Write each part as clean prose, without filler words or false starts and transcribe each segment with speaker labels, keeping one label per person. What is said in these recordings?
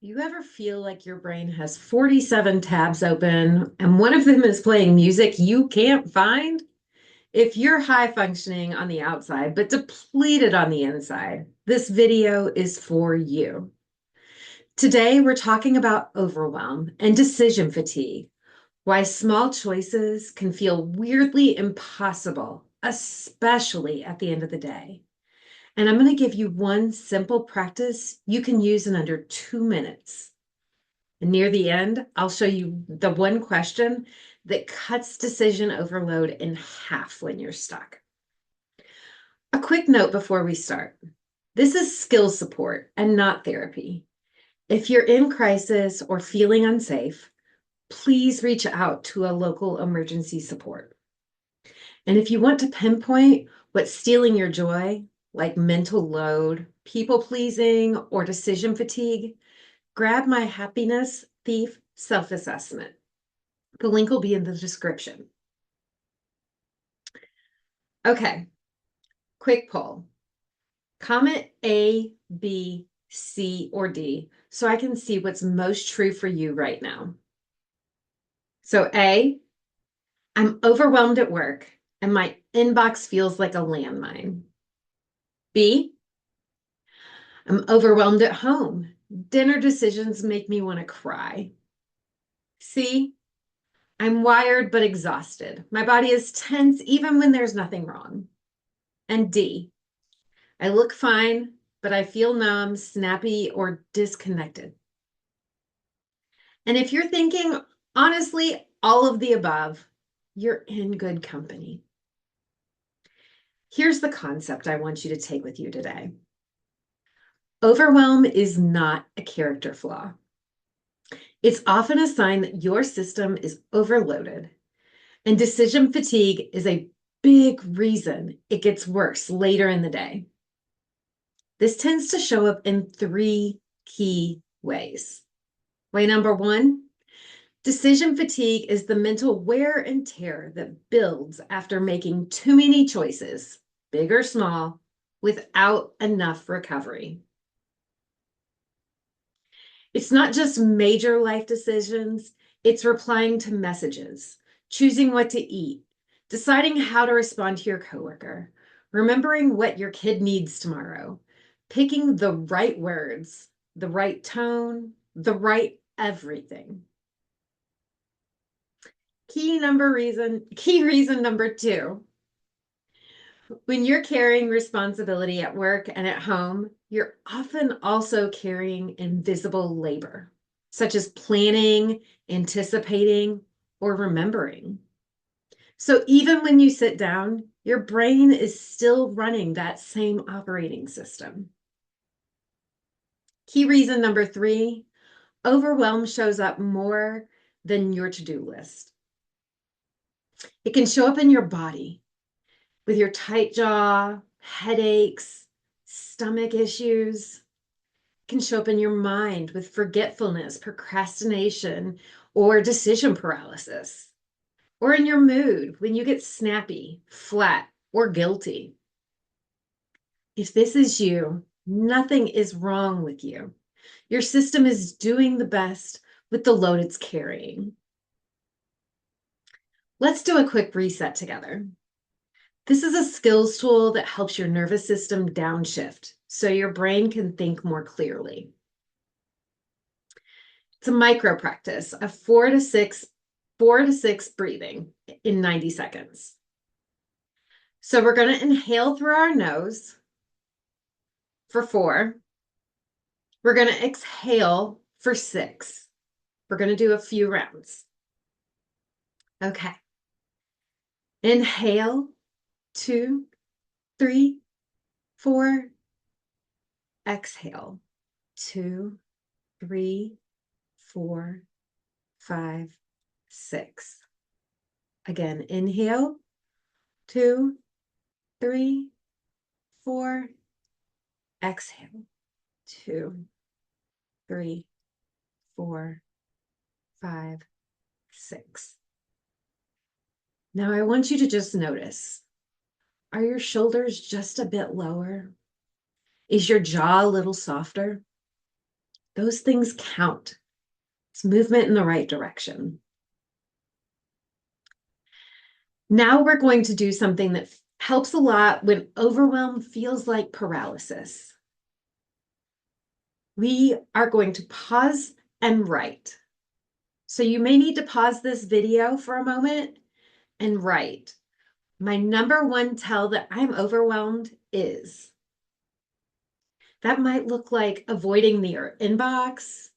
Speaker 1: You ever feel like your brain has 47 tabs open and one of them is playing music you can't find? If you're high functioning on the outside but depleted on the inside, this video is for you. Today, we're talking about overwhelm and decision fatigue, why small choices can feel weirdly impossible, especially at the end of the day. And I'm going to give you one simple practice you can use in under 2 minutes. And near the end, I'll show you the one question that cuts decision overload in half when you're stuck. A quick note before we start. This is skill support and not therapy. If you're in crisis or feeling unsafe, please reach out to a local emergency support. And if you want to pinpoint what's stealing your joy, like mental load, people pleasing, or decision fatigue, grab my Happiness Thief self-assessment. The link will be in the description. Okay, quick poll. Comment A, B, C, or D so I can see what's most true for you right now. So A, I'm overwhelmed at work and my inbox feels like a landmine. B, I'm overwhelmed at home. Dinner decisions make me want to cry. C, I'm wired but exhausted. My body is tense even when there's nothing wrong. And D, I look fine, but I feel numb, snappy, or disconnected. And if you're thinking, honestly, all of the above, you're in good company. Here's the concept I want you to take with you today. Overwhelm is not a character flaw. It's often a sign that your system is overloaded, and decision fatigue is a big reason it gets worse later in the day. This tends to show up in three key ways. Way number one, decision fatigue is the mental wear and tear that builds after making too many choices, big or small, without enough recovery. It's not just major life decisions, it's replying to messages, choosing what to eat, deciding how to respond to your coworker, remembering what your kid needs tomorrow, picking the right words, the right tone, the right everything. Key reason number two. When you're carrying responsibility at work and at home, you're often also carrying invisible labor, such as planning, anticipating, or remembering. So even when you sit down, your brain is still running that same operating system. Key reason number three, overwhelm shows up more than your to-do list. It can show up in your body with your tight jaw, headaches, stomach issues. It can show up in your mind with forgetfulness, procrastination, or decision paralysis. Or in your mood when you get snappy, flat, or guilty. If this is you, nothing is wrong with you. Your system is doing the best with the load it's carrying. Let's do a quick reset together. This is a skills tool that helps your nervous system downshift so your brain can think more clearly. It's a micro practice of 4 to 6 breathing in 90 seconds. So we're going to inhale through our nose for 4. We're going to exhale for 6. We're going to do a few rounds. Okay. Inhale, 2, 3, 4. Exhale, 2, 3, 4, 5, 6. Again, inhale, 2, 3, 4. Exhale, 2, 3, 4, 5, 6. Now I want you to just notice, are your shoulders just a bit lower? Is your jaw a little softer? Those things count. It's movement in the right direction. Now we're going to do something that helps a lot when overwhelm feels like paralysis. We are going to pause and write. So you may need to pause this video for a moment and write. My number one tell that I'm overwhelmed is. That might look like avoiding the inbox,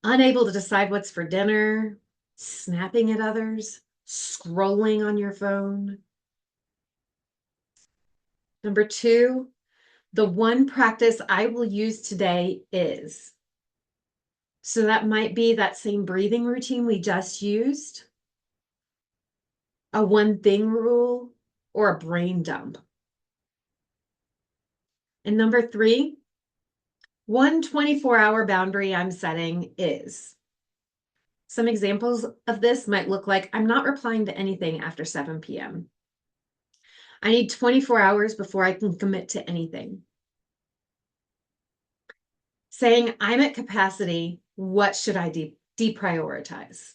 Speaker 1: unable to decide what's for dinner, snapping at others, scrolling on your phone. Number two, the one practice I will use today is. So that might be that same breathing routine we just used, a one thing rule, or a brain dump. And number three, one 24-hour boundary I'm setting is. Some examples of this might look like I'm not replying to anything after 7 p.m. I need 24 hours before I can commit to anything. Saying I'm at capacity, what should I deprioritize?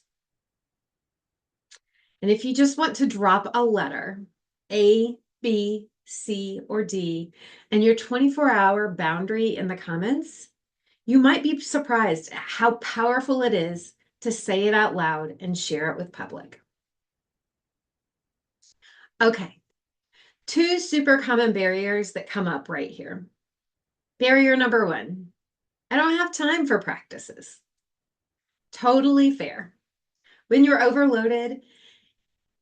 Speaker 1: And if you just want to drop a letter, A, B, C, or D, and your 24-hour boundary in the comments, you might be surprised at how powerful it is to say it out loud and share it with public. Okay, two super common barriers that come up right here. Barrier number one, I don't have time for practices. Totally fair. When you're overloaded,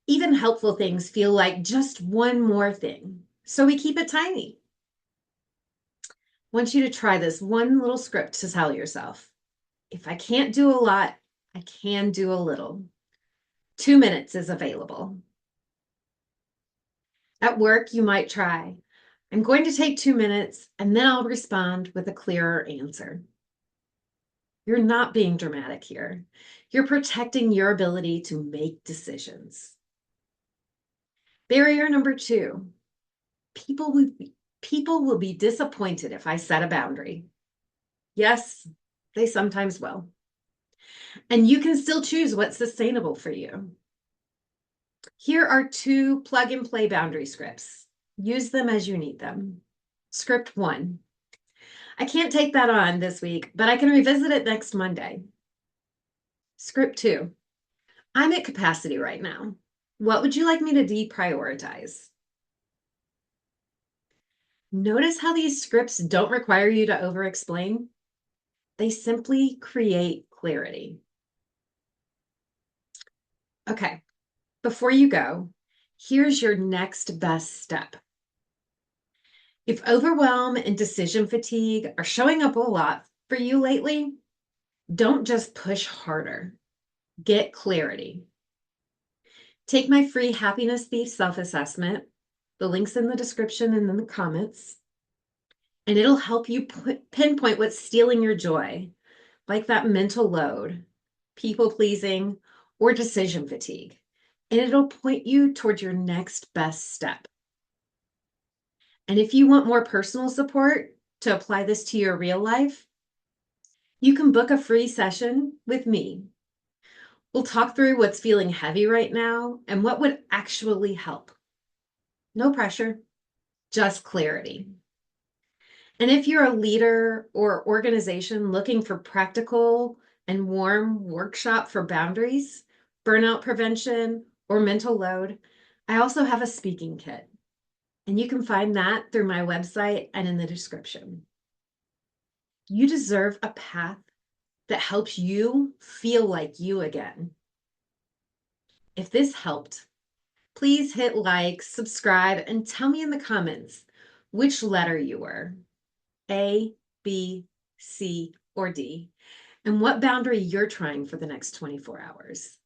Speaker 1: even helpful things feel like just one more thing. So we keep it tiny. I want you to try this one little script to tell yourself. If I can't do a lot, I can do a little. 2 minutes is available. At work, you might try, I'm going to take 2 minutes and then I'll respond with a clearer answer. You're not being dramatic here. You're protecting your ability to make decisions. Barrier number two, people will be disappointed if I set a boundary. Yes, they sometimes will. And you can still choose what's sustainable for you. Here are 2 plug and play boundary scripts. Use them as you need them. Script 1. I can't take that on this week, but I can revisit it next Monday. Script 2. I'm at capacity right now. What would you like me to deprioritize? Notice how these scripts don't require you to over-explain. They simply create clarity. Okay, before you go, here's your next best step. If overwhelm and decision fatigue are showing up a lot for you lately, don't just push harder. Get clarity. Take my free Happiness Thief self-assessment. The link's in the description and in the comments. And it'll help you pinpoint what's stealing your joy, like that mental load, people pleasing, or decision fatigue. And it'll point you toward your next best step. And if you want more personal support to apply this to your real life, you can book a free session with me. We'll talk through what's feeling heavy right now and what would actually help. No pressure, just clarity. And if you're a leader or organization looking for practical and warm workshop for boundaries, burnout prevention, or mental load, I also have a speaking kit. And you can find that through my website and in the description. You deserve a path that helps you feel like you again. If this helped, please hit like, subscribe, and tell me in the comments which letter you were, A, B, C, or D, and what boundary you're trying for the next 24 hours.